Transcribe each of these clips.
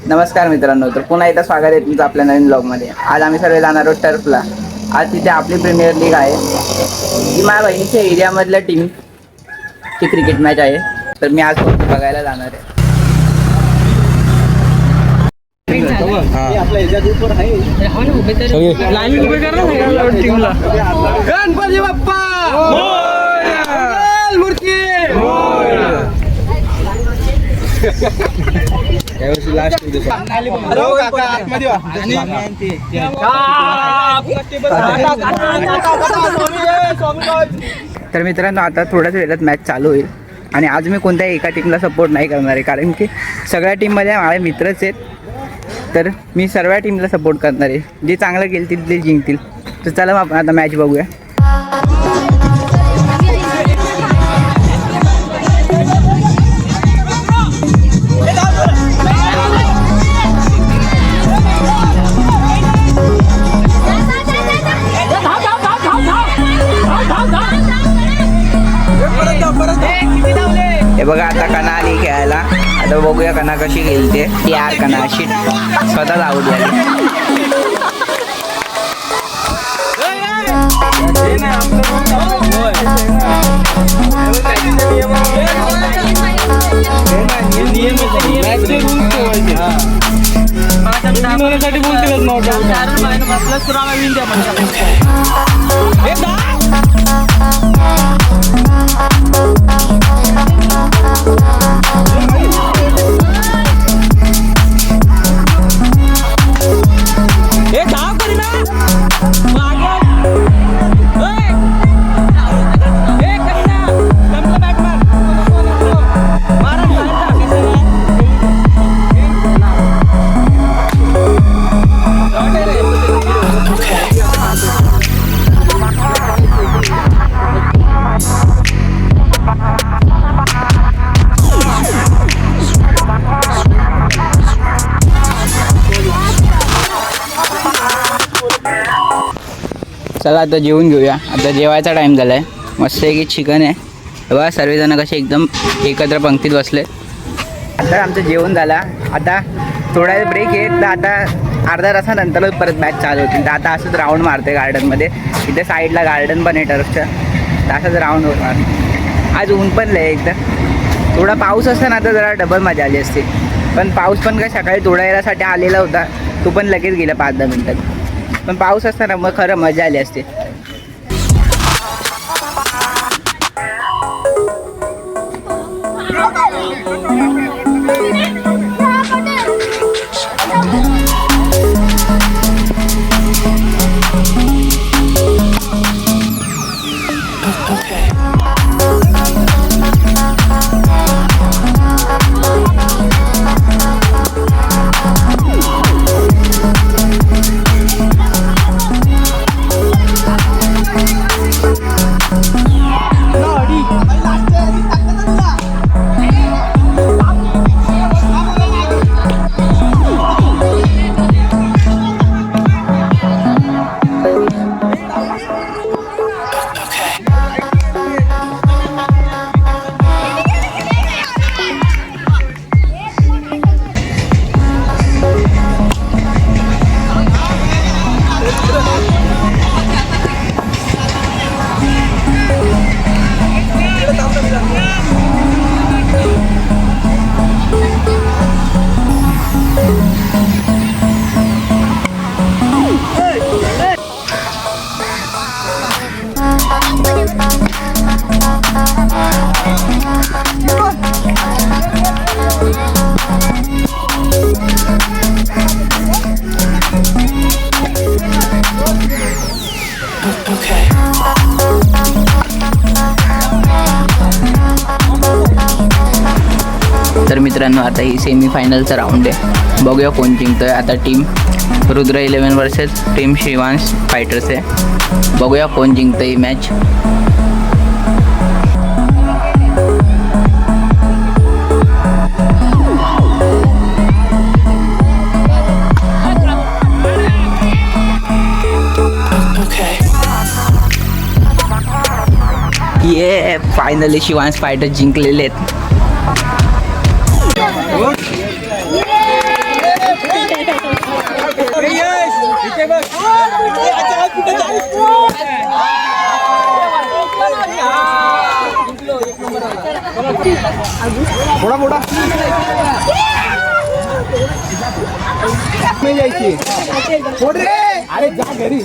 नमस्कार मित्रांनो, तर पुन्हा एकदा स्वागत आहे तुमचं आपल्या नवीन ब्लॉगमध्ये। आज आम्ही सर्व जाणार आहोत टर्फला। आज तिथे आपली प्रीमियर लीग आहे, ही माझ्या बहिणीच्या एरियामधल्या टीमची क्रिकेट मॅच आहे, तर मी आज बघायला जाणार आहे। गणपती बाप्पा मूर्ती तर मित्रांनो, आता थोड्याच वेळात मॅच चालू होईल आणि आज मी कोणत्याही एका टीमला सपोर्ट नाही करणार आहे, कारण की सगळ्या टीममध्ये माझे मित्रच आहेत। तर मी सर्व टीमला सपोर्ट करणार आहे, जे चांगलं खेळतील ते जिंकतील। तर चला मग आपण आता मॅच बघूया। हे बघा, आता कना आली खेळायला। आता बघूया कना कशी खेळते। यार कना अशी स्वतःच आवडली आली। चला आता जेवून घेऊया। आता जेवायचा टाइम झाला आहे। मस्त आहे की चिकन आहे बघा, सर्वजण कसे एकदम एकत्र पंक्तीत बसले। आता आमचं जेवण झालं, आता थोडा वेळ ब्रेक आहे, तर आता अर्ध्या तासानंतर परत मॅच चालू होती। तर आता असंच राऊंड मारते गार्डनमध्ये, इथे साईडला गार्डन पण आहे टर्फचं, तर असंच राऊंड मारते। आज ऊन पण लय एकदम, थोडा पाऊस असता ना तर जरा डबल मजा आली असती, पण पाऊस पण काय सकाळी थोड्या वेळासाठी आलेला होता, तो पण लगेच गेला 5-10 मिनिटात। पण पाऊस असताना मग खरं मजा आली असते। तर मित्रांनो, आता ही सेमीफायनलचा राऊंड आहे, बघूया कोण जिंकतोय। आता team Rudra 11 versus team Shivansh fighters आहे, बघूया कोण जिंकतोय ही मॅच। ये फायनली शिवांश फायटर्स जिंकलेले आहेत। नाही यायची सोड रे अरे जा घरी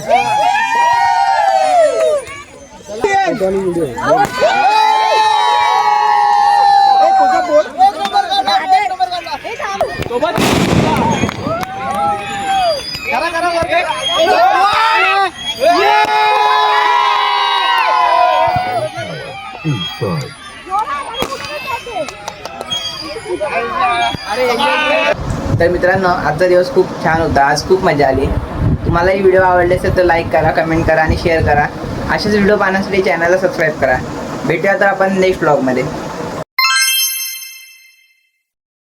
तर मित्रांनो आजचा दिवस खूप छान होता. आज खूप मजा आली. तुम्हाला ही व्हिडिओ आवडले असेल तर लाईक करा, कमेंट करा आणि शेअर करा. असेच व्हिडिओ पाहण्यासाठी चॅनलला सबस्क्राईब करा. भेटूया तर आपण नेक्स्ट व्लॉगमध्ये.